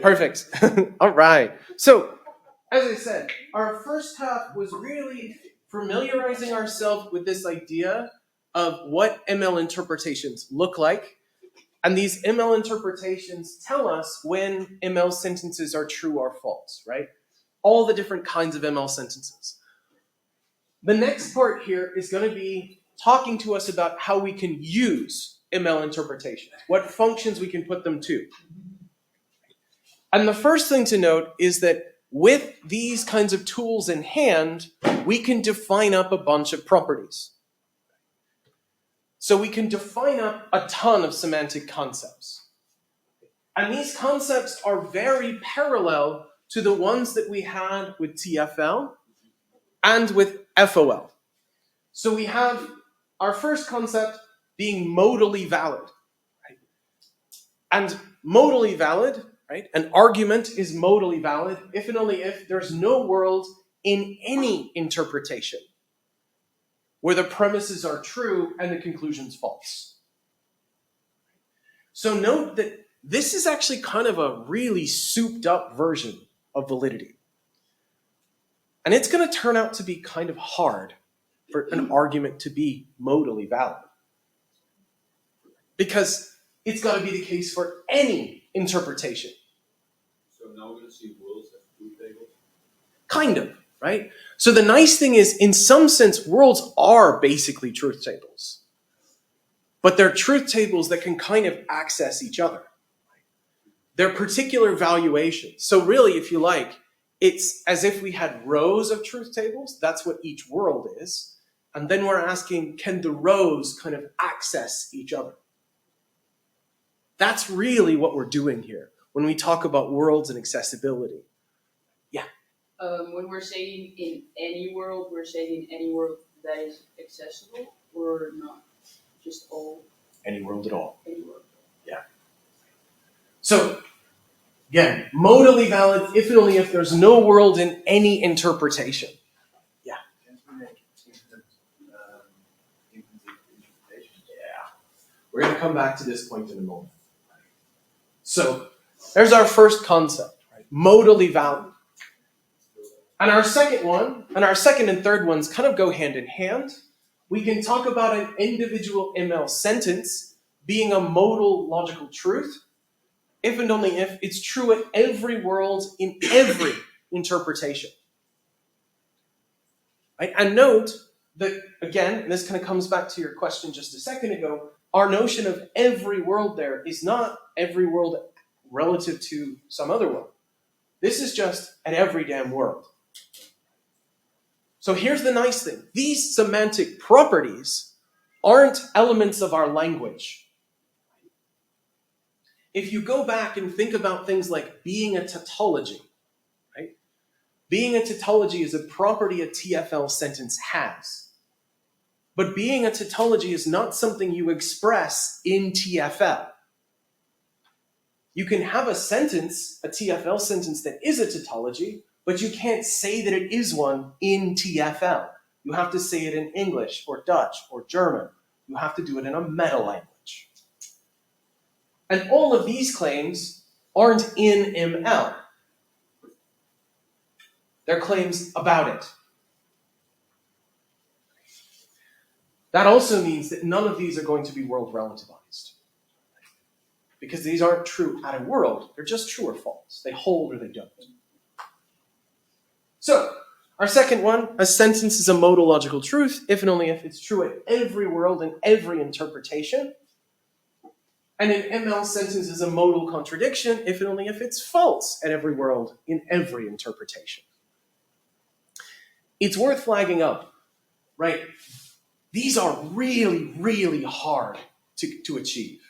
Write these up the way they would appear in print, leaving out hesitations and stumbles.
Perfect. All right. So, as I said, our first half was really familiarizing ourselves with this idea of what ML interpretations look like. And these ML interpretations tell us when ML sentences are true or false, right? All the different kinds of ML sentences. The next part here is going to be talking to us about how we can use ML interpretations, what functions we can put them to. And the first thing to note is that with these kinds of tools in hand, we can define up a bunch of properties. So we can define up a ton of semantic concepts. And these concepts are very parallel to the ones that we had with TFL and with FOL. So we have our first concept being modally valid. Right? And modally valid, right? An argument is modally valid if and only if there's no world in any interpretation where the premises are true and the conclusion's false. So note that this is actually kind of a really souped up version of validity. And it's going to turn out to be kind of hard for an argument to be modally valid. Because it's got to be the case for any interpretation. So now we're going to see worlds as truth tables? Kind of, right? So the nice thing is, in some sense, worlds are basically truth tables. But they're truth tables that can kind of access each other. They're particular valuations. So really, if you like, it's as if we had rows of truth tables. That's what each world is. And then we're asking, can the rows kind of access each other? That's really what we're doing here when we talk about worlds and accessibility. Yeah? When we're saying in any world, we're saying in any world that is accessible or not? Just all? Any world at all. Any world. Yeah. So, again, modally valid if and only if there's no world in any interpretation. Yeah. Yeah. We're going to come back to this point in a moment. So, there's our first concept, right? Modally valid. And our second one, and our second and third ones kind of go hand in hand. We can talk about an individual ML sentence being a modal logical truth, if and only if it's true at every world in every interpretation. Right? And note that, again, and this kind of comes back to your question just a second ago, our notion of every world there is not every world relative to some other world. This is just at every damn world. So here's the nice thing. These semantic properties aren't elements of our language. If you go back and think about things like being a tautology, right? Being a tautology is a property a TFL sentence has. But being a tautology is not something you express in TFL. You can have a sentence, a TFL sentence that is a tautology, but you can't say that it is one in TFL. You have to say it in English or Dutch or German. You have to do it in a meta language. And all of these claims aren't in ML. They're claims about it. That also means that none of these are going to be world relativized. Because these aren't true at a world. They're just true or false. They hold or they don't. So, our second one, a sentence is a modal logical truth, if and only if it's true at every world and every interpretation. And an ML sentence is a modal contradiction, if and only if it's false at every world in every interpretation. It's worth flagging up, right? These are really, really hard to achieve.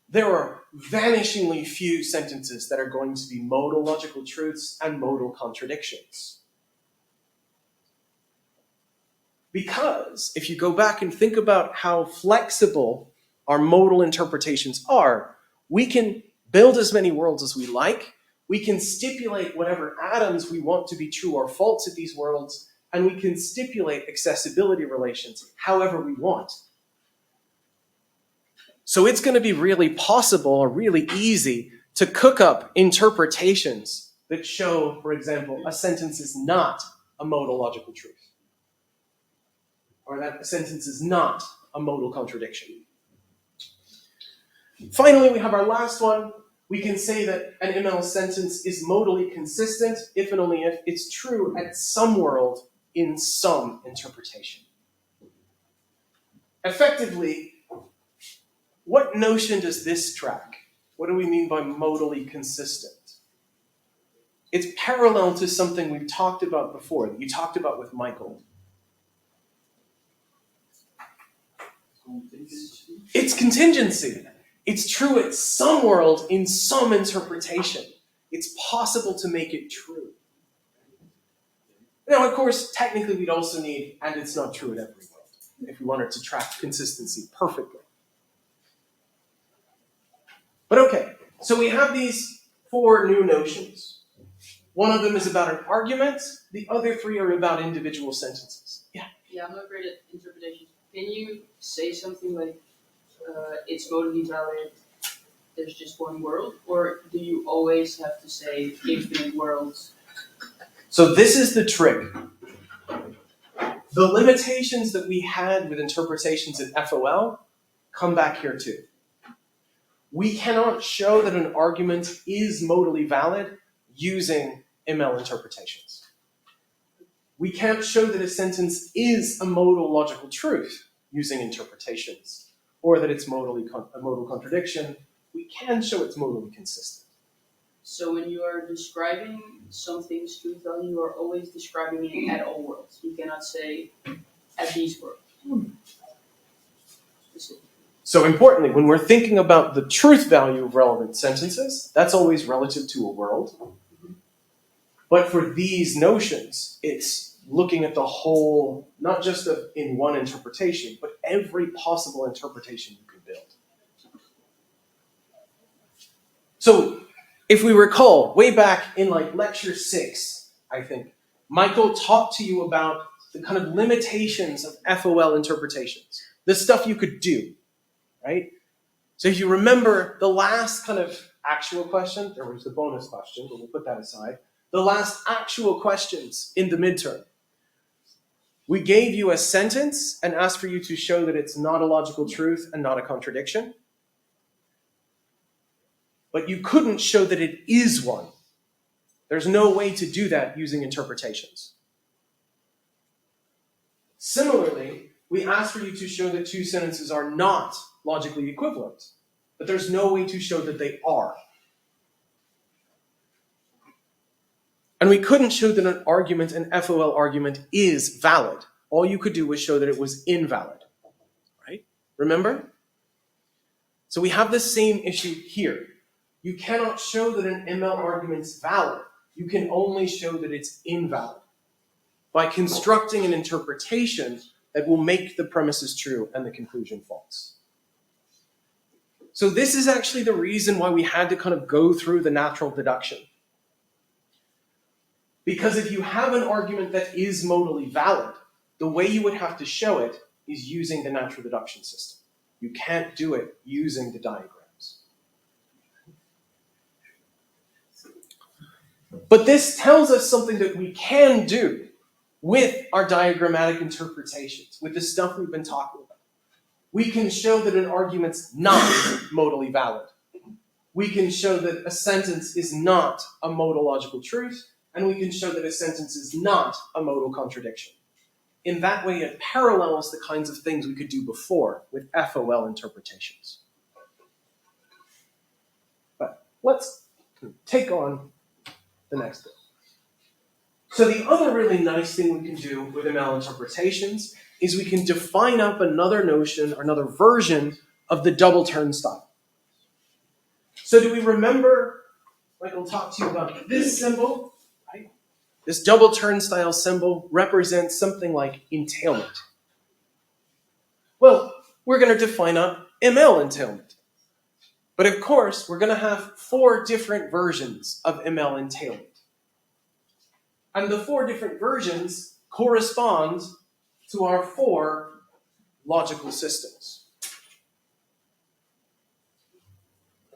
There are vanishingly few sentences that are going to be modal logical truths and modal contradictions. Because if you go back and think about how flexible our modal interpretations are, we can build as many worlds as we like, we can stipulate whatever atoms we want to be true or false at these worlds, and we can stipulate accessibility relations however we want. So it's going to be really possible or really easy to cook up interpretations that show, for example, a sentence is not a modal logical truth, or that a sentence is not a modal contradiction. Finally, we have our last one. We can say that an ML sentence is modally consistent if and only if it's true at some world in some interpretation. Effectively, what notion does this track? What do we mean by modally consistent? It's parallel to something we've talked about before, that you talked about with Michael. It's contingency. It's true at some world in some interpretation. It's possible to make it true. Now, of course, technically we'd also need, and it's not true at every world, if we wanted to track consistency perfectly. But okay, so we have these 4 new notions. One of them is about an argument. The other 3 are about individual sentences. Yeah? Yeah, I'm not great at interpretation. Can you say something like, it's modally valid, there's just one world? Or do you always have to say infinite worlds? So this is the trick. The limitations that we had with interpretations in FOL come back here too. We cannot show that an argument is modally valid using ML interpretations. We can't show that a sentence is a modal logical truth using interpretations, or that it's a modal contradiction. We can show it's modally consistent. So when you are describing something's truth value, you are always describing it at all worlds. You cannot say at these worlds. Specifically. So importantly, when we're thinking about the truth value of relevant sentences, that's always relative to a world. But for these notions, it's looking at the whole, not just in one interpretation, but every possible interpretation you can build. So if we recall, way back in lecture 6, I think, Michael talked to you about the kind of limitations of FOL interpretations, the stuff you could do, right? So if you remember the last kind of actual question, there was the bonus question, but we'll put that aside. The last actual questions in the midterm. We gave you a sentence and asked for you to show that it's not a logical truth and not a contradiction. But you couldn't show that it is one. There's no way to do that using interpretations. Similarly, we asked for you to show that 2 sentences are not logically equivalent, but there's no way to show that they are. And we couldn't show that an argument, an FOL argument, is valid. All you could do was show that it was invalid, right? Remember? So we have the same issue here. You cannot show that an ML argument is valid. You can only show that it's invalid by constructing an interpretation that will make the premises true and the conclusion false. So this is actually the reason why we had to kind of go through the natural deduction. Because if you have an argument that is modally valid, the way you would have to show it is using the natural deduction system. You can't do it using the diagrams. But this tells us something that we can do with our diagrammatic interpretations, with the stuff we've been talking about. We can show that an argument's not modally valid. We can show that a sentence is not a modal logical truth, and we can show that a sentence is not a modal contradiction. In that way, it parallels the kinds of things we could do before with FOL interpretations. But let's take on the next bit. So the other really nice thing we can do with ML interpretations is we can define up another notion, or another version of the double turnstile. So do we remember, Michael talked to you about this symbol, right? This double turnstile symbol represents something like entailment. Well, we're going to define up ML entailment. But of course, we're going to have 4 different versions of ML entailment. And the 4 different versions correspond to our 4 logical systems.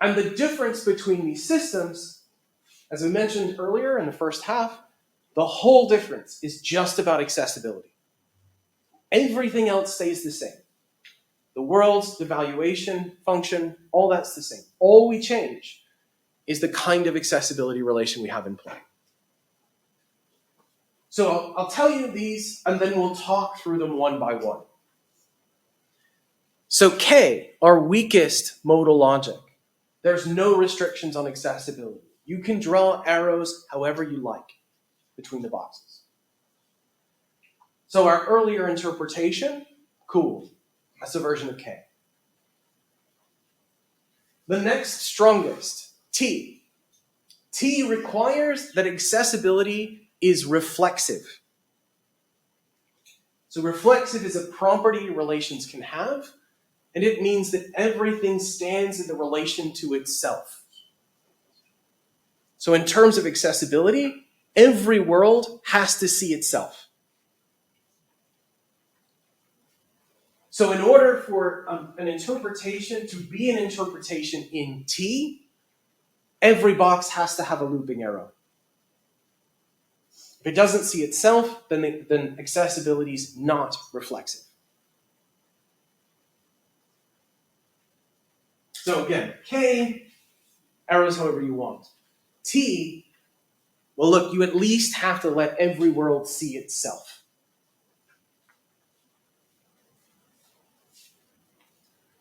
And the difference between these systems, as I mentioned earlier in the first half, the whole difference is just about accessibility. Everything else stays the same. The worlds, the valuation function, all that's the same. All we change is the kind of accessibility relation we have in play. So I'll tell you these, and then we'll talk through them one by one. So K, our weakest modal logic. There's no restrictions on accessibility. You can draw arrows however you like between the boxes. So our earlier interpretation, cool. That's a version of K. The next strongest, T. T requires that accessibility is reflexive. So reflexive is a property relations can have, and it means that everything stands in the relation to itself. So in terms of accessibility, every world has to see itself. So in order for an interpretation to be an interpretation in T, every box has to have a looping arrow. If it doesn't see itself, then accessibility is not reflexive. So again, K, arrows however you want. T, well look, you at least have to let every world see itself.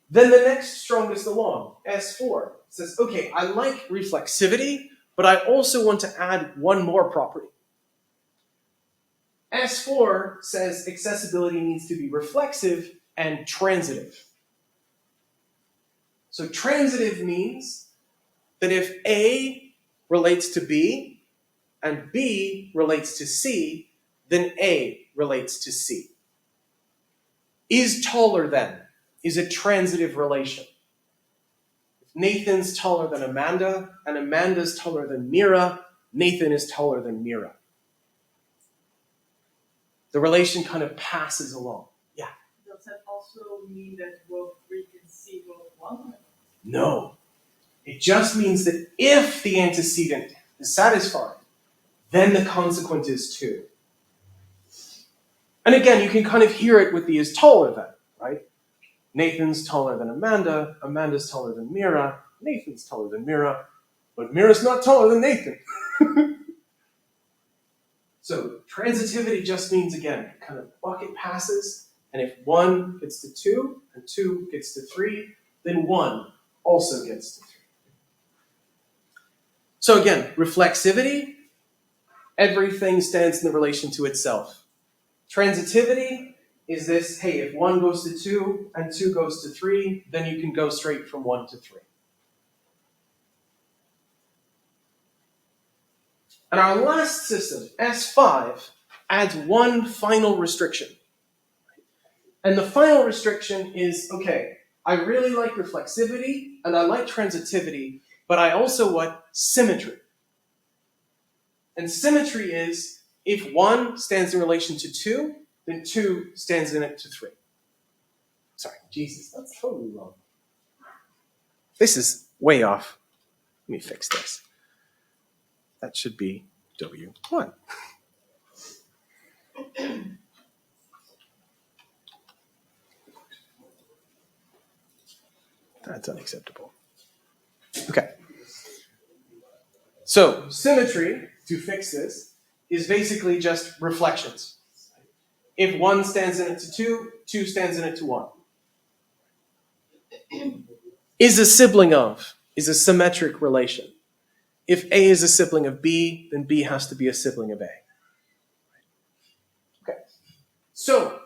Then the next strongest along, S4, says, okay, I like reflexivity, but I also want to add one more property. S4 says accessibility needs to be reflexive and transitive. So transitive means that if A relates to B and B relates to C, then A relates to C. Is taller than is a transitive relation. If Nathan's taller than Amanda and Amanda's taller than Mira, Nathan is taller than Mira. The relation kind of passes along. Yeah? Does that also mean that both 3 can see both 1? No. It just means that if the antecedent is satisfied, then the consequent is 2. And again, you can kind of hear it with the is taller than, right? Nathan's taller than Amanda, Amanda's taller than Mira, Nathan's taller than Mira, but Mira's not taller than Nathan. So transitivity just means, again, kind of bucket passes, and if 1 gets to 2 and 2 gets to 3, then 1 also gets to 3. So again, reflexivity, everything stands in the relation to itself. Transitivity is this, hey, if 1 goes to 2 and 2 goes to 3, then you can go straight from 1 to 3. And our last system, S5, adds one final restriction. And the final restriction is, okay, I really like reflexivity and I like transitivity, but I also want symmetry. And symmetry is, if 1 stands in relation to 2, then 2 stands in it to 3. Sorry, Jesus, that's totally wrong. This is way off. Let me fix this. That should be W1. That's unacceptable. Okay. So, symmetry, to fix this, is basically just reflections. If 1 stands in it to 2, 2 stands in it to 1. Is a sibling of, is a symmetric relation. If A is a sibling of B, then B has to be a sibling of A. Okay. So,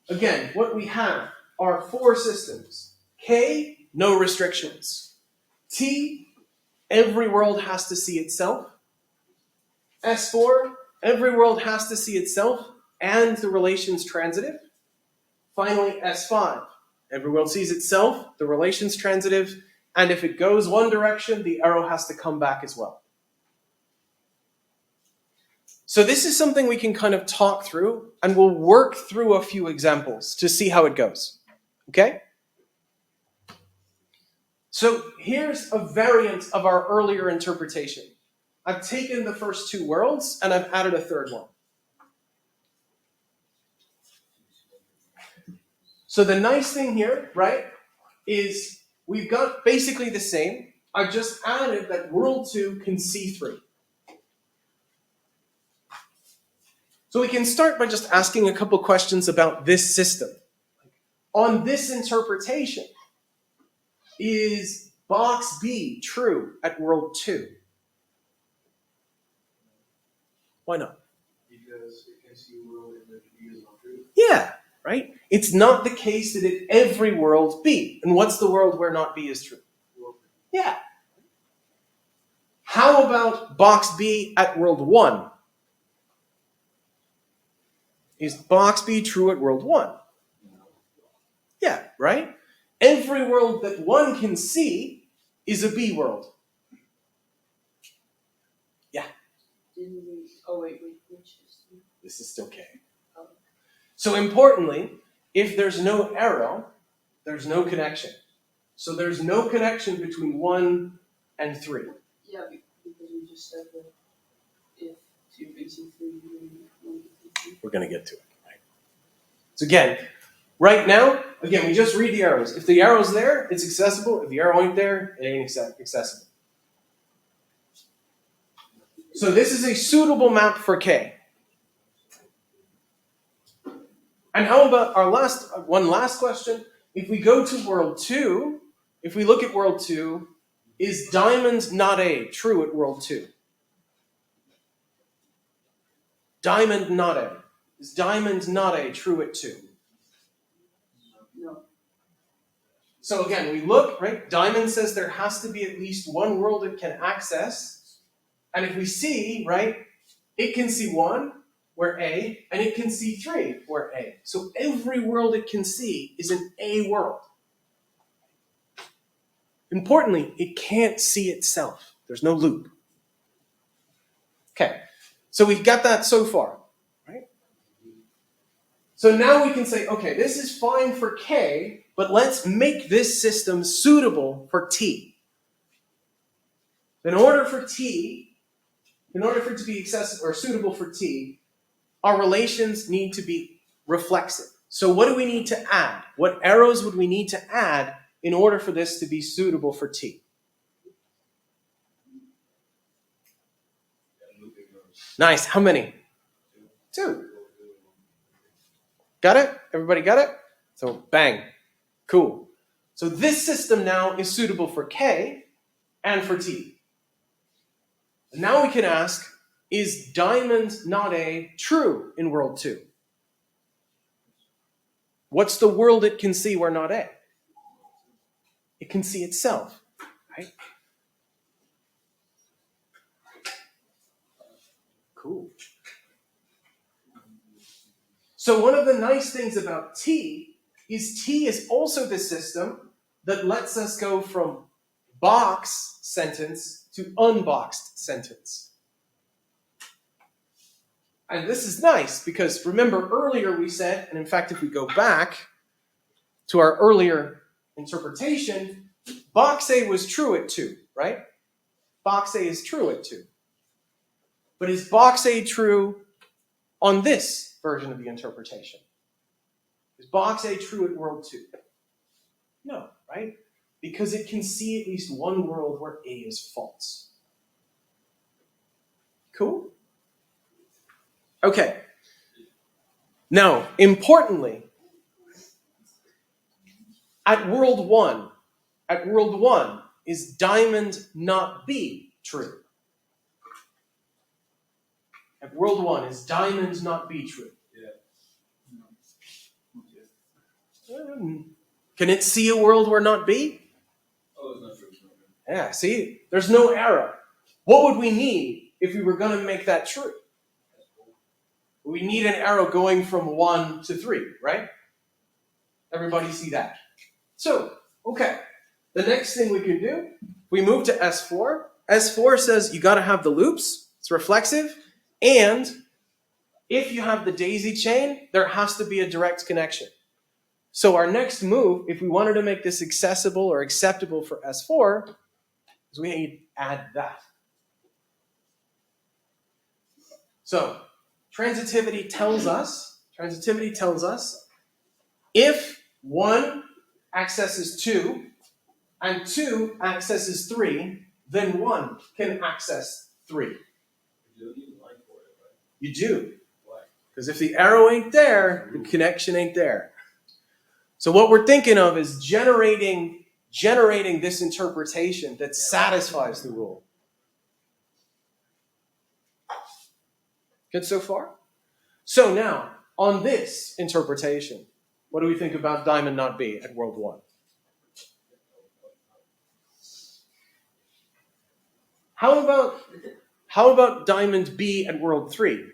again, what we have are 4 systems. K, no restrictions. T, every world has to see itself. S4, every world has to see itself and the relation's transitive. Finally, S5, every world sees itself, the relation's transitive, and if it goes one direction, the arrow has to come back as well. So this is something we can kind of talk through, and we'll work through a few examples to see how it goes. Okay? So here's a variant of our earlier interpretation. I've taken the first two worlds and I've added a third one. So the nice thing here, right, is we've got basically the same. I've just added that world 2 can see 3. So we can start by just asking a couple questions about this system. On this interpretation, is box B true at world 2? Why not? Because it can see world in which B is not true. Yeah, right? It's not the case that in every world B. And what's the world where not B is true? Yeah. How about box B at world 1? Is box B true at world 1? Yeah, right? Every world that 1 can see is a B world. Yeah. Didn't we? Oh wait, which is? This is still K. Oh. So importantly, if there's no arrow, there's no connection. So there's no connection between 1 and 3. Yeah, because we just said that if 2 can see 3, then 1 can see 3. We're going to get to it. Right? So again, right now, we just read the arrows. If the arrow's there, it's accessible. If the arrow ain't there, it ain't accessible. So this is a suitable map for K. And how about our one last question? If we go to world 2, if we look at world 2, is diamond not A true at world 2? Diamond not A. Is diamond not A true at 2? No. So again, we look, right? Diamond says there has to be at least one world it can access. And if we see, right, it can see 1, where A, and it can see 3, where A. So every world it can see is an A world. Importantly, it can't see itself. There's no loop. Okay, so we've got that so far, right? So now we can say, okay, this is fine for K, but let's make this system suitable for T. In order for it to be accessible or suitable for T, our relations need to be reflexive. So what do we need to add? What arrows would we need to add in order for this to be suitable for T? Nice. How many? 2. Got it? Everybody got it? So bang. Cool. So this system now is suitable for K and for T. Now we can ask, is diamond not A true in world 2? What's the world it can see where not A? It can see itself, right? Cool. So one of the nice things about T is also the system that lets us go from box sentence to unboxed sentence. And this is nice because remember earlier we said, and in fact if we go back to our earlier interpretation, box A was true at 2, right? Box A is true at 2. But is box A true on this version of the interpretation? Is box A true at world 2? No, right? Because it can see at least one world where A is false. Cool? Okay. Now, importantly, at world 1, is diamond not B true? At world 1, is diamond not B true? Can it see a world where not B? Oh, it's not true. Yeah, see? There's no arrow. What would we need if we were going to make that true? We need an arrow going from 1 to 3, right? Everybody see that? So, okay. The next thing we can do, we move to S4. S4 says you got to have the loops. It's reflexive. And if you have the daisy chain, there has to be a direct connection. So our next move, if we wanted to make this accessible or acceptable for S4, is we need to add that. So transitivity tells us if 1 accesses 2 and 2 accesses 3, then 1 can access 3. You don't need a line for it, right? You do. Why? Because if the arrow ain't there, the connection ain't there. So what we're thinking of is generating this interpretation that satisfies the rule. Good so far? So now, on this interpretation, what do we think about diamond not B at world 1? How about diamond B at world 3?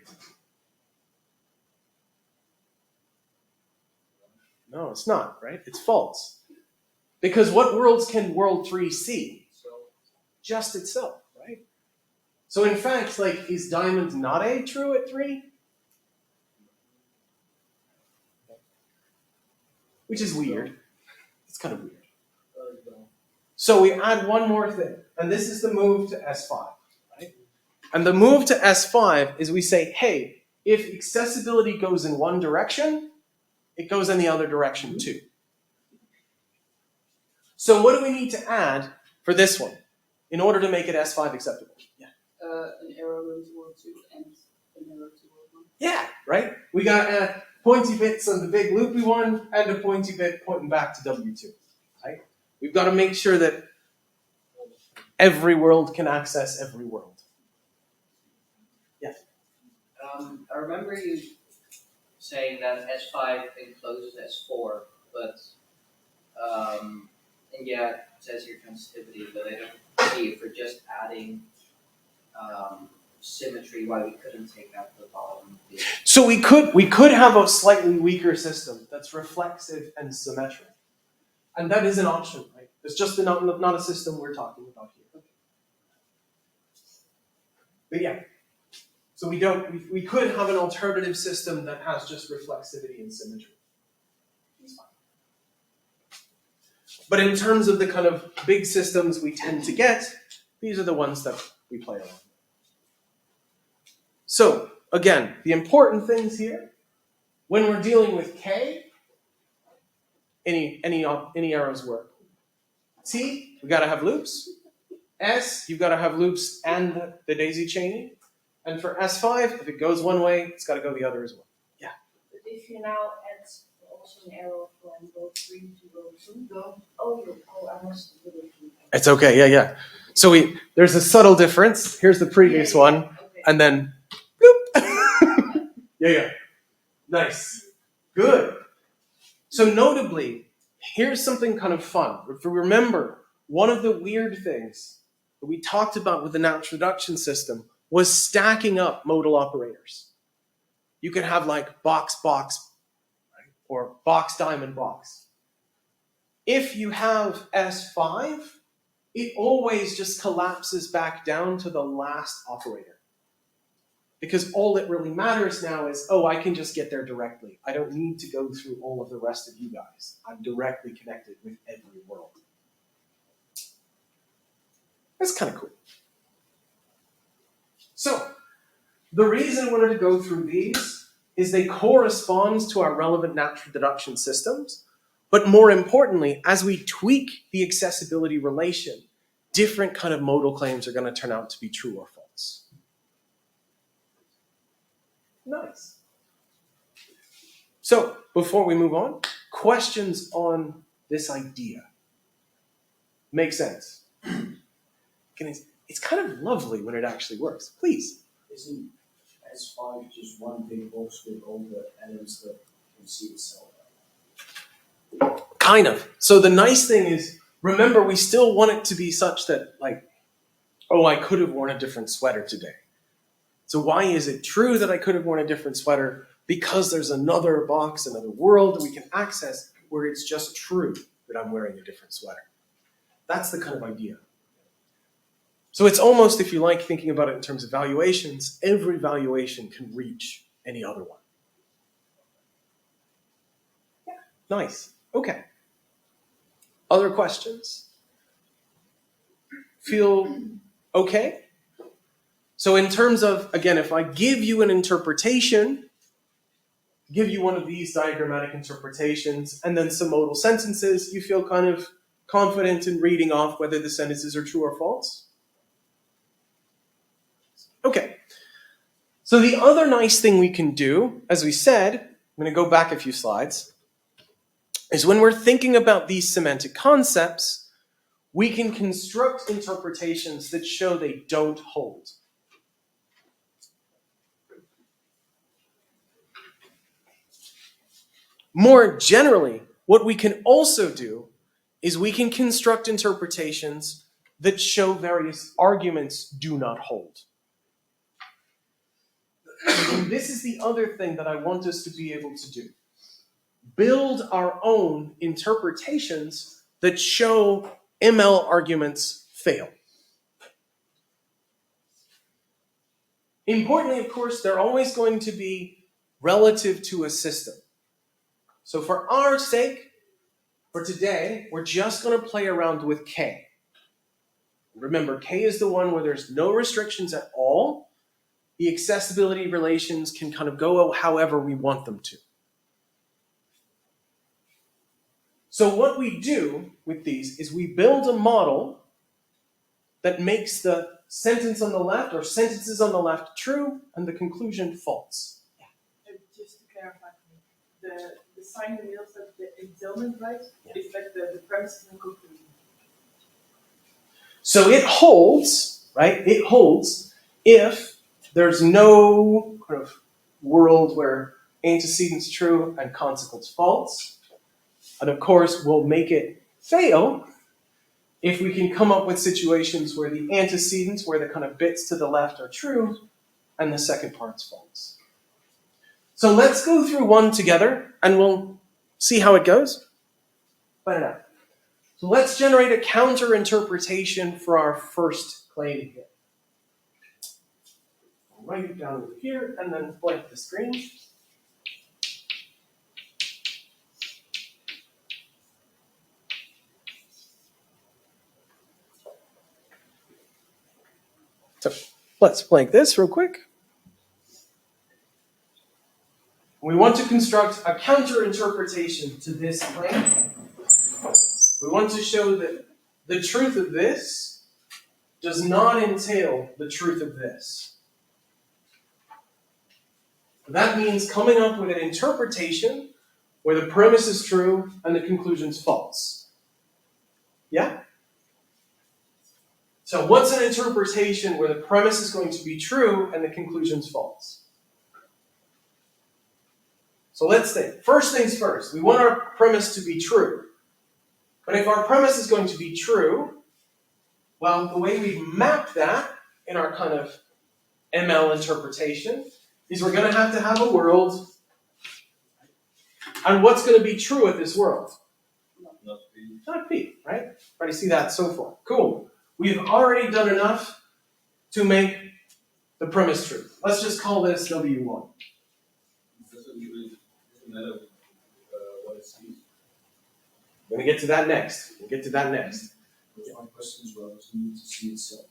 No, it's not, right? It's false. Because what worlds can world 3 see? Just itself, right? So in fact, like, is diamond not A true at 3? Which is weird. It's kind of weird. So we add one more thing, and this is the move to S5, right? And the move to S5 is we say, hey, if accessibility goes in one direction, it goes in the other direction too. So what do we need to add for this one in order to make it S5 acceptable? Yeah. An arrow going to world 2 and an arrow to world 1. Yeah, right? We got to add pointy bits on the big loopy one and a pointy bit pointing back to W2, right? We've got to make sure that every world can access every world. Yeah. I remember you saying that S5 encloses S4, but and yeah, it says here transitivity, but I don't see if we're just adding symmetry why we couldn't take out the bottom. So we could have a slightly weaker system that's reflexive and symmetric, and that is an option, right? It's just not a system we're talking about here. But yeah, so we could have an alternative system that has just reflexivity and symmetry. It's fine. But in terms of the kind of big systems we tend to get, these are the ones that we play around with. So again, the important things here, when we're dealing with K, any arrows work. T, we got to have loops. S, you've got to have loops and the daisy chaining. And for S5, if it goes one way, it's got to go the other as well. Yeah. But if you now add also an arrow from row 3 to row 2, I must do it. It's okay, yeah. So there's a subtle difference. Here's the previous one, Okay. and then bloop. Yeah. Nice. Good. So notably, here's something kind of fun. If you remember, one of the weird things that we talked about with the natural reduction system was stacking up modal operators. You could have like box, right? Or box, diamond, box. If you have S5, it always just collapses back down to the last operator. Because all that really matters now is, I can just get there directly. I don't need to go through all of the rest of you guys. I'm directly connected with every world. That's kind of cool. So, the reason I wanted to go through these is they correspond to our relevant natural deduction systems, but more importantly, as we tweak the accessibility relation, different kind of modal claims are going to turn out to be true or false. Nice. So, before we move on, questions on this idea? Make sense? It's kind of lovely when it actually works. Please. Isn't S5 just one big box with all the atoms that can see the cell? Kind of. So the nice thing is, remember, we still want it to be such that, I could have worn a different sweater today. So why is it true that I could have worn a different sweater? Because there's another box, another world that we can access where it's just true that I'm wearing a different sweater. That's the kind of idea. So it's almost, if you like, thinking about it in terms of valuations, every valuation can reach any other one. Yeah. Nice. Okay. Other questions? Feel okay? So in terms of, again, if I give you an interpretation, give you one of these diagrammatic interpretations, and then some modal sentences, you feel kind of confident in reading off whether the sentences are true or false? Okay. So the other nice thing we can do, as we said, I'm going to go back a few slides, is when we're thinking about these semantic concepts, we can construct interpretations that show they don't hold. More generally, what we can also do is we can construct interpretations that show various arguments do not hold. And this is the other thing that I want us to be able to do. Build our own interpretations that show ML arguments fail. Importantly, of course, they're always going to be relative to a system. So for our sake, for today, we're just going to play around with K. Remember, K is the one where there's no restrictions at all. The accessibility relations can kind of go however we want them to. So what we do with these is we build a model that makes the sentence on the left or sentences on the left true and the conclusion false. Just to clarify, the sign in the middle says the entailment, right? It's like the premises and conclusion. So it holds, right? It holds if there's no kind of world where antecedent's true and consequence false. And of course, we'll make it fail if we can come up with situations where the antecedents, where the kind of bits to the left are true, and the second part's false. So let's go through one together, and we'll see how it goes. Find it out. So let's generate a counter interpretation for our first claim here. I'll write it down over here, and then blank the screen. So let's blank this real quick. We want to construct a counter interpretation to this claim. We want to show that the truth of this does not entail the truth of this. That means coming up with an interpretation where the premise is true and the conclusion's false. Yeah? So what's an interpretation where the premise is going to be true and the conclusion's false? So let's think. First things first, we want our premise to be true. But if our premise is going to be true, well, the way we map that in our kind of ML interpretation is we're going to have a world. And what's going to be true at this world? Not P. Not P, right? Already see that so far. Cool. We've already done enough to make the premise true. Let's just call this W1. Doesn't really matter what it sees. We're going to get to that next. We'll get to that next. There's one question as well, does it need to see itself?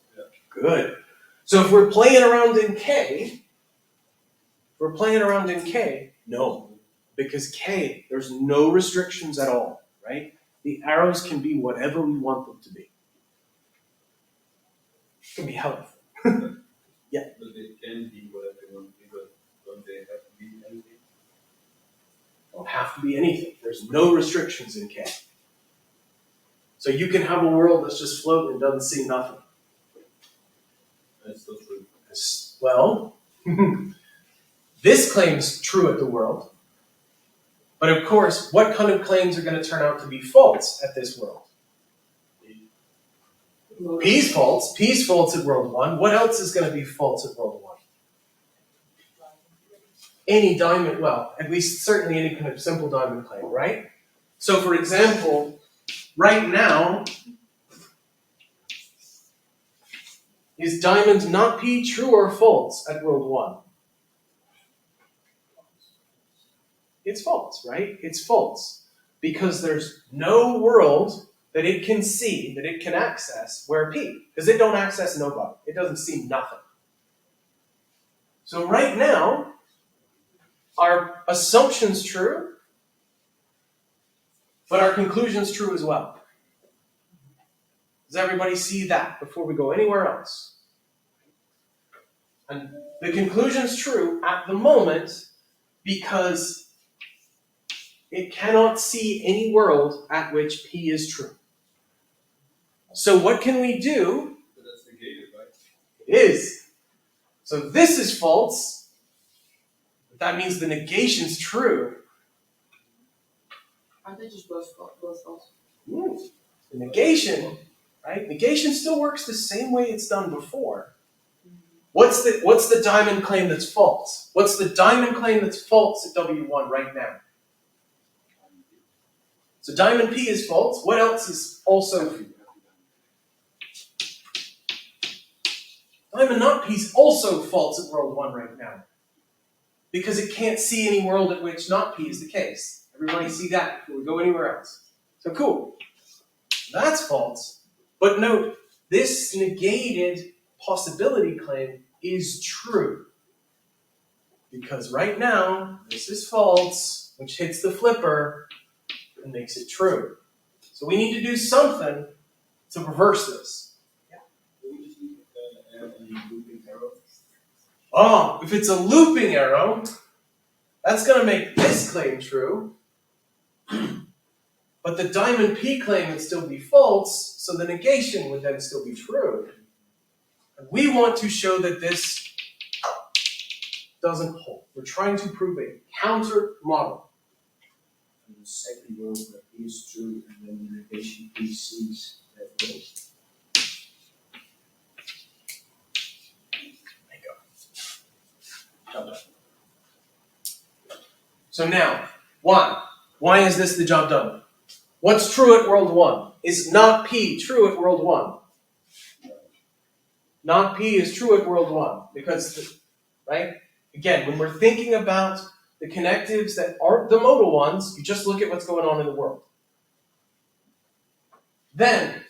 Good. So if we're playing around in K, no. Because K, there's no restrictions at all, right? The arrows can be whatever we want them to be. It can be helpful. But they can be whatever they want to be, but don't they have to be anything? Don't have to be anything. There's no restrictions in K. So you can have a world that's just floating and doesn't see nothing. That's still true. Well, this claim's true at the world. But of course, what kind of claims are going to turn out to be false at this world? P's false. P's false at world 1. What else is going to be false at world 1? Any diamond, well, at least certainly any kind of simple diamond claim, right? So for example, right now, is diamond not P true or false at world 1? It's false, right? It's false. because there's no world that it can see, that it can access, where P. Because it don't access nobody. It doesn't see nothing. So right now, our assumption's true, but our conclusion's true as well. Does everybody see that before we go anywhere else? And the conclusion's true at the moment because it cannot see any world at which P is true. So what can we do? So that's negated, right? It is. So this is false. But that means the negation's true. Aren't they just both false? The negation, right? Negation still works the same way it's done before. What's the diamond claim that's false? What's the diamond claim that's false at W1 right now? So diamond P is false. What else is also? Diamond not P is also false at world 1 right now. Because it can't see any world at which not P is the case. Everybody see that before we go anywhere else. So cool. That's false. But note, this negated possibility claim is true. Because right now, this is false, which hits the flipper and makes it true. So we need to do something to reverse this. Do we just need to add a looping arrow? Oh, if it's a looping arrow, that's going to make this claim true. But the diamond P claim would still be false, so the negation would then still be true. And we want to show that this doesn't hold. We're trying to prove a counter model. And the second world where P is true, and then the negation P sees that world. Job done. So now, why? Why is this the job done? What's true at world 1? Is not P true at world 1? Not P is true at world 1 because, right? Again, when we're thinking about the connectives that aren't the modal ones, you just look at what's going on in the world. Then,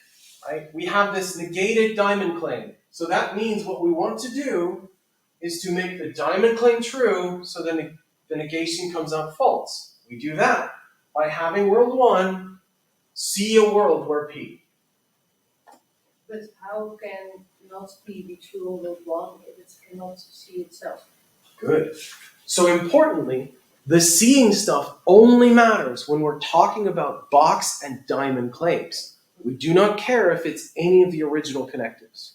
right, we have this negated diamond claim. So that means what we want to do is to make the diamond claim true so then the negation comes out false. We do that by having world 1 see a world where P. But how can not P be true on world 1 if it cannot see itself? Good. So importantly, the seeing stuff only matters when we're talking about box and diamond claims. We do not care if it's any of the original connectives.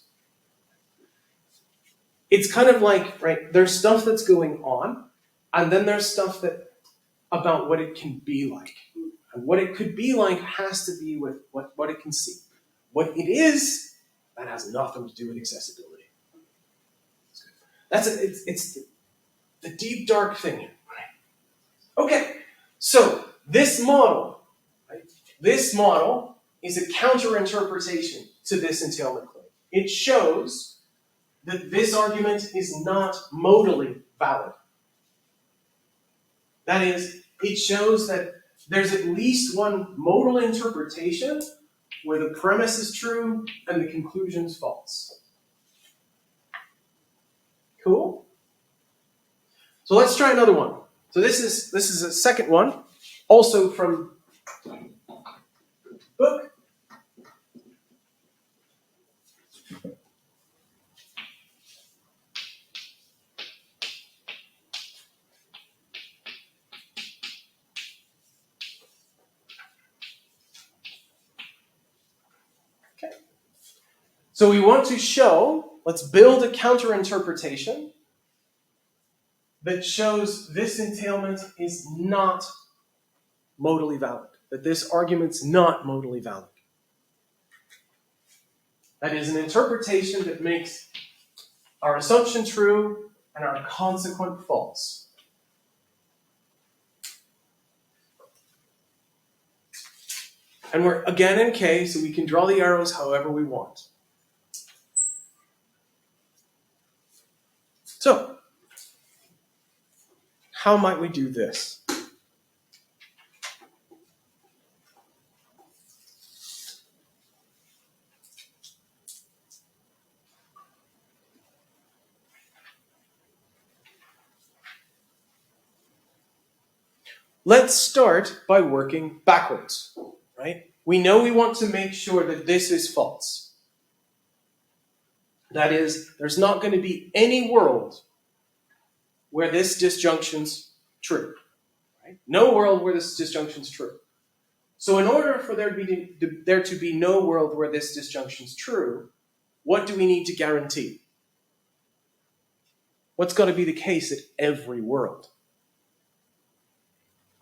It's kind of like, right, there's stuff that's going on, and then there's stuff that about what it can be like. And what it could be like has to be with what it can see. What it is, that has nothing to do with accessibility. It's the deep, dark thing here. Okay, so this model, right, this model is a counter-interpretation to this entailment claim. It shows that this argument is not modally valid. That is, it shows that there's at least one modal interpretation where the premise is true and the conclusion's false. Cool? So let's try another one. So this is a second one, also from book. Okay. So we want to show, let's build a counter-interpretation that shows this entailment is not modally valid, that this argument's not modally valid. That is an interpretation that makes our assumption true and our consequent false. And we're again in K, so we can draw the arrows however we want. So, how might we do this? let's start by working backwards, right? We know we want to make sure that this is false. That is, there's not going to be any world where this disjunction's true. Right? No world where this disjunction's true. So in order for there to be no world where this disjunction's true, what do we need to guarantee? What's got to be the case at every world?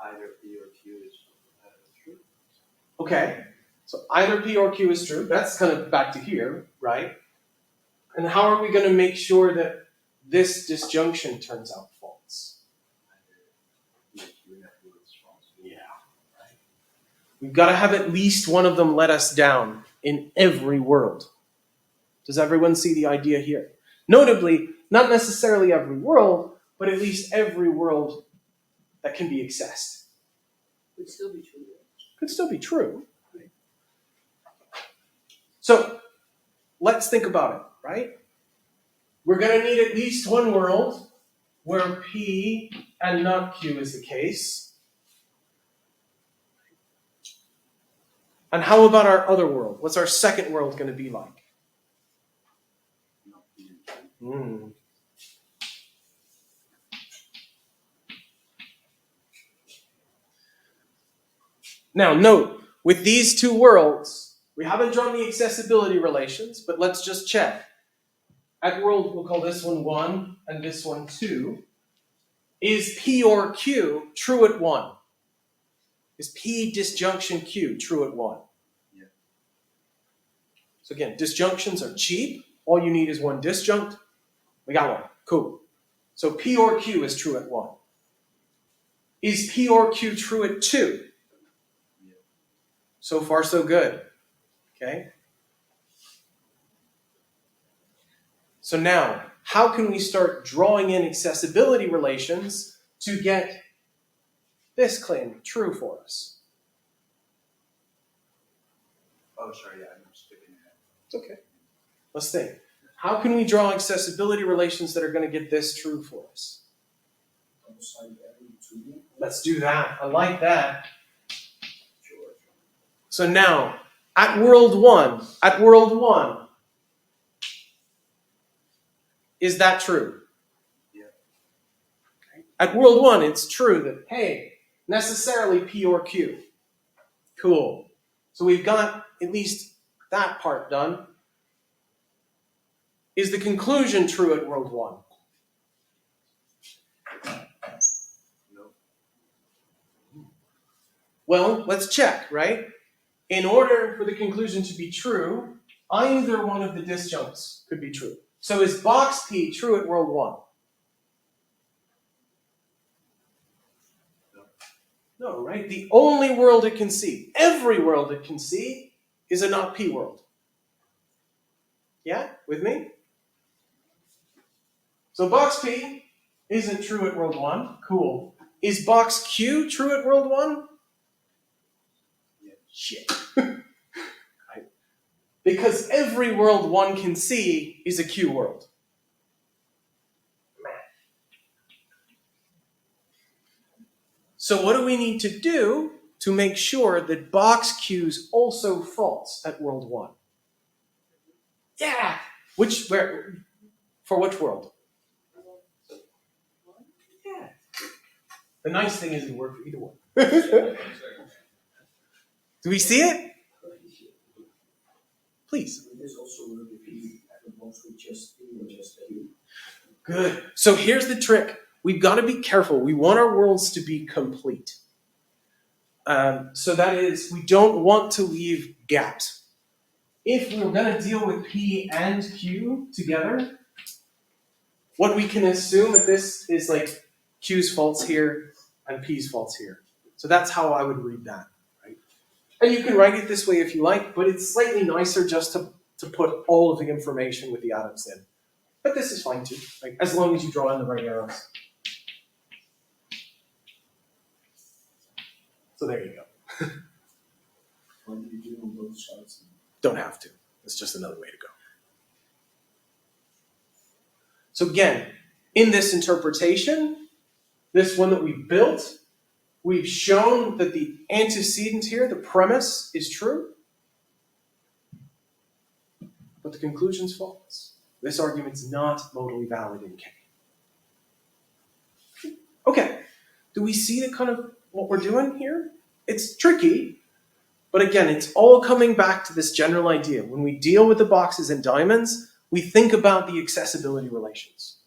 Either P or Q is true. Okay, so either P or Q is true. That's kind of back to here, right? And how are we going to make sure that this disjunction turns out false? Either Q and Q is false. Yeah, right. We've got to have at least one of them let us down in every world. Does everyone see the idea here? Notably, not necessarily every world, but at least every world that can be accessed. Would still be true. Could still be true. Right? So let's think about it, right? We're going to need at least one world where P and not Q is the case. And how about our other world? What's our second world going to be like? Not P and Q. Now, note, with these two worlds, we haven't drawn the accessibility relations, but let's just check. At world, we'll call this one 1 and this one 2. Is P or Q true at 1? Is P disjunction Q true at 1? Yeah. So again, disjunctions are cheap. All you need is one disjunct. We got one. Cool. So P or Q is true at 1. Is P or Q true at 2? Yeah. So far, so good. Okay? So now, how can we start drawing in accessibility relations to get this claim true for us? Oh, sorry, yeah, I'm sticking it. It's okay. Let's think. How can we draw accessibility relations that are going to get this true for us? Outside every two. Let's do that. I like that. Sure. So now, at world 1, is that true? Yeah. Okay. At world 1, it's true that, hey, necessarily P or Q. Cool. So we've got at least that part done. Is the conclusion true at world 1? No. Well, let's check, right? In order for the conclusion to be true, either one of the disjuncts could be true. So is box P true at world 1? No, right? The only world it can see, every world it can see, is a not P world. Yeah? With me? So box P isn't true at world 1. Cool. Is box Q true at world 1? Yeah. Shit. Right? Because every world 1 can see is a Q world. Man. So what do we need to do to make sure that box Q's also false at world 1? Yeah! For which world? Yeah. The nice thing is it worked for either one. Do we see it? Please. It is also work if you have a box with just P or just Q. Good. So here's the trick. We've got to be careful. We want our worlds to be complete. So that is, we don't want to leave gaps. If we're going to deal with P and Q together, what we can assume at this is like Q's false here and P's false here. So that's how I would read that, right? And you can write it this way if you like, but it's slightly nicer just to put all of the information with the atoms in. But this is fine too, like, as long as you draw in the right arrows. So there you go. What do you do on both sides? Don't have to. It's just another way to go. So again, in this interpretation, this one that we built, We've shown that the antecedent here, the premise, is true, but the conclusion's false. This argument's not modally valid in K. Okay, do we see the kind of what we're doing here? It's tricky, but again, it's all coming back to this general idea. When we deal with the boxes and diamonds, we think about the accessibility relations.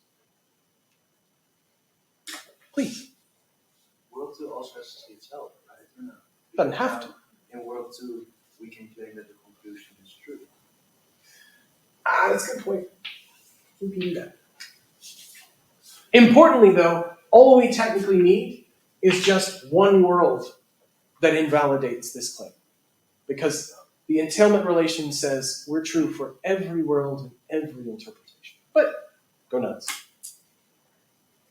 Please. World 2 also has to see itself, right? Or no? Doesn't have to. In World 2, we can claim that the conclusion is true. That's a good point. We can do that. Importantly, though, all we technically need is just one world that invalidates this claim. Because the entailment relation says we're true for every world and every interpretation. But go nuts.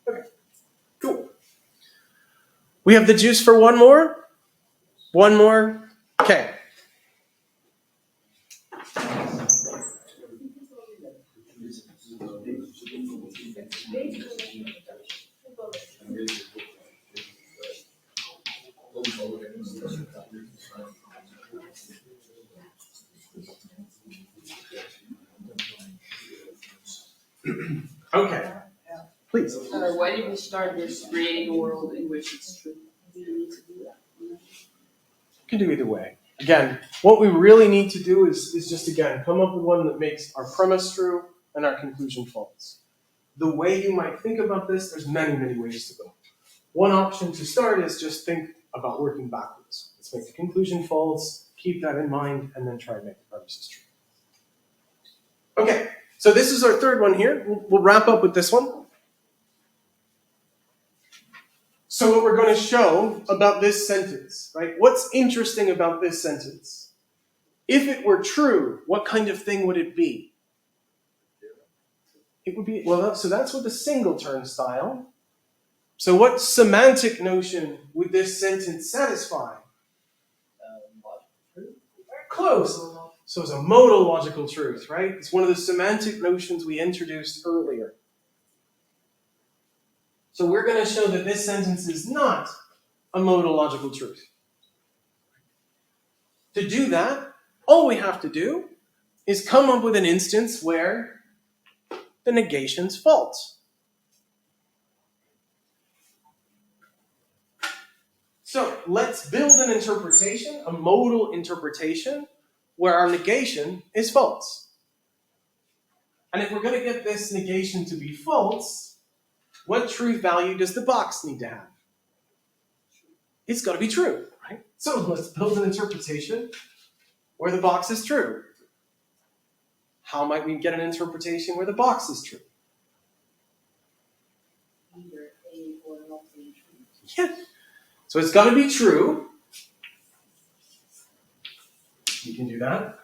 Okay, cool. We have the juice for one more? One more? Okay. Okay. Please. Why did we start with creating a world in which it's true? Do you need to do that? You can do either way. Again, what we really need to do is just, again, come up with one that makes our premise true and our conclusion false. The way you might think about this, there's many, many ways to go. One option to start is just think about working backwards. Let's make the conclusion false, keep that in mind, and then try and make the premises true. Okay, so this is our third one here. We'll wrap up with this one. So what we're going to show about this sentence, right? What's interesting about this sentence? If it were true, what kind of thing would it be? It would be, well, so that's with the singleton style. So what semantic notion would this sentence satisfy? Close. So it's a modal logical truth, right? It's one of the semantic notions we introduced earlier. So we're going to show that this sentence is not a modal logical truth. To do that, all we have to do is come up with an instance where the negation's false. So let's build an interpretation, a modal interpretation, where our negation is false. And if we're going to get this negation to be false, what truth value does the box need to have? It's got to be true, right? So let's build an interpretation where the box is true. How might we get an interpretation where the box is true? Either A or not A true. Yeah. So it's got to be true. You can do that.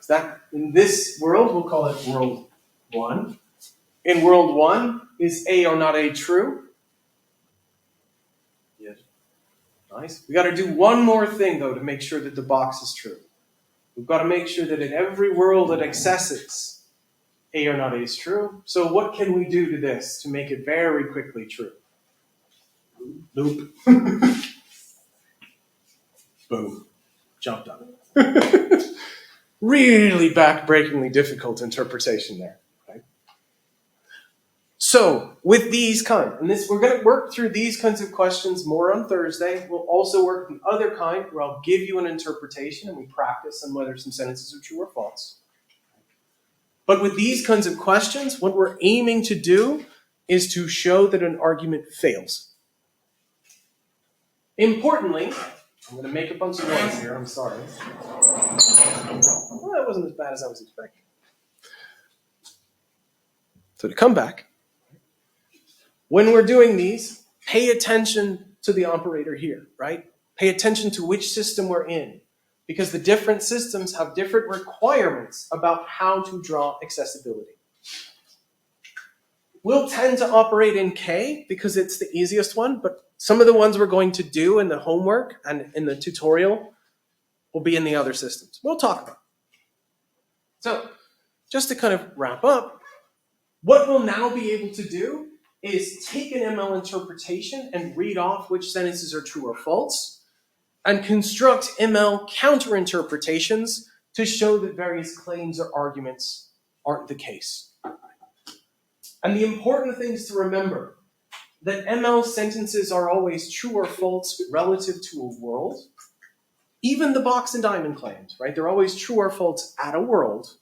In this world, we'll call it world 1. In world 1, is A or not A true? Yes. Nice. We got to do one more thing, though, to make sure that the box is true. We've got to make sure that in every world that accesses, A or not A is true. So what can we do to this to make it very quickly true? Loop. Boom. Jumped on it. Really backbreakingly difficult interpretation there. Right? So, with these we're going to work through these kinds of questions more on Thursday. We'll also work with the other kind where I'll give you an interpretation and we practice on whether some sentences are true or false. But with these kinds of questions, what we're aiming to do is to show that an argument fails. Importantly, I'm going to make a bunch of noise here, I'm sorry. Well, that wasn't as bad as I was expecting. So to come back, when we're doing these, pay attention to the operator here, right? Pay attention to which system we're in, because the different systems have different requirements about how to draw accessibility. We'll tend to operate in K because it's the easiest one, but some of the ones we're going to do in the homework and in the tutorial will be in the other systems. We'll talk about it. So, just to kind of wrap up, what we'll now be able to do is take an ML interpretation and read off which sentences are true or false, and construct ML counterinterpretations to show that various claims or arguments aren't the case. And the important things to remember, that ML sentences are always true or false relative to a world. Even the box and diamond claims, right? They're always true or false at a world.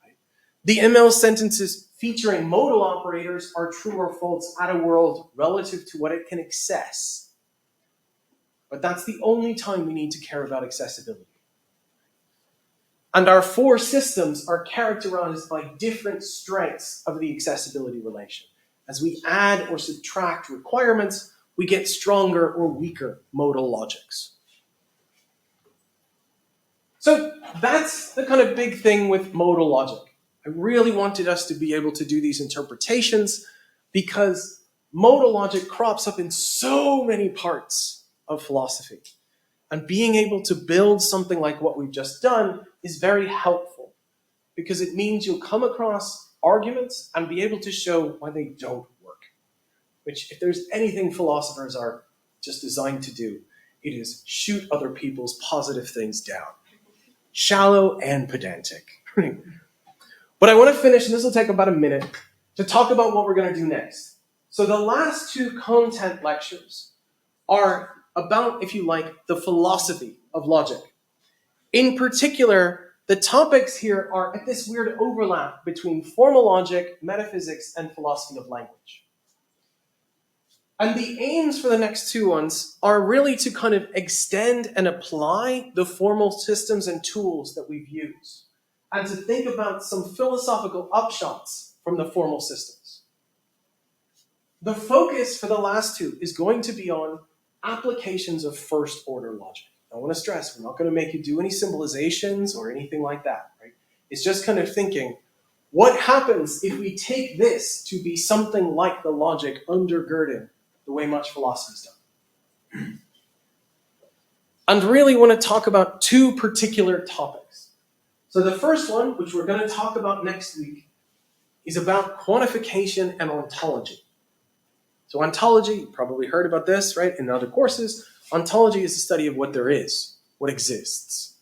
Right? The ML sentences featuring modal operators are true or false at a world relative to what it can access. But that's the only time we need to care about accessibility. And our four systems are characterized by different strengths of the accessibility relation. As we add or subtract requirements, we get stronger or weaker modal logics. So that's the kind of big thing with modal logic. I really wanted us to be able to do these interpretations because modal logic crops up in so many parts of philosophy. And being able to build something like what we've just done is very helpful because it means you'll come across arguments and be able to show why they don't work. Which, if there's anything philosophers are just designed to do, it is shoot other people's positive things down. Shallow and pedantic. But I want to finish, and this will take about a minute, to talk about what we're going to do next. So the last two content lectures are about, if you like, the philosophy of logic. In particular, the topics here are at this weird overlap between formal logic, metaphysics, and philosophy of language. And the aims for the next two ones are really to kind of extend and apply the formal systems and tools that we've used, and to think about some philosophical upshots from the formal systems. The focus for the last two is going to be on applications of first-order logic. I want to stress, we're not going to make you do any symbolizations or anything like that, right? It's just kind of thinking, what happens if we take this to be something like the logic undergirding the way much philosophy is done? And really want to talk about two particular topics. So the first one, which we're going to talk about next week, is about quantification and ontology. So ontology, you probably heard about this, right, in other courses. Ontology is the study of what there is, what exists.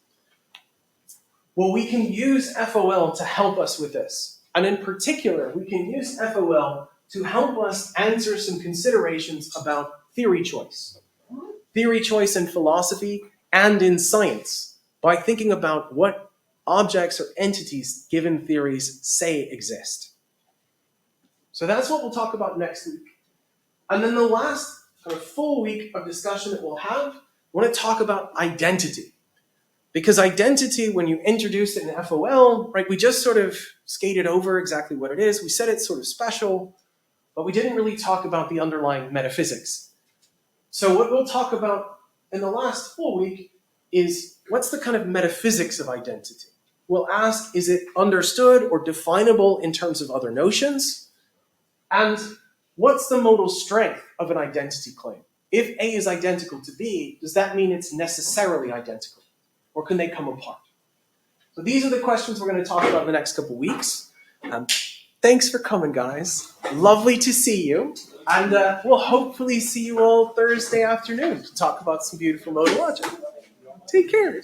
Well, we can use FOL to help us with this. And in particular, we can use FOL to help us answer some considerations about theory choice. Theory choice in philosophy and in science by thinking about what objects or entities given theories say exist. So that's what we'll talk about next week. And then the last kind of full week of discussion that we'll have, I want to talk about identity. Because identity, when you introduce it in FOL, right, we just sort of skated over exactly what it is. We said it's sort of special, but we didn't really talk about the underlying metaphysics. So what we'll talk about in the last full week is what's the kind of metaphysics of identity? We'll ask, is it understood or definable in terms of other notions? And what's the modal strength of an identity claim? If A is identical to B, does that mean it's necessarily identical? Or can they come apart? So these are the questions we're going to talk about in the next couple weeks. Thanks for coming, guys. Lovely to see you. And we'll hopefully see you all Thursday afternoon to talk about some beautiful modal logic. Take care.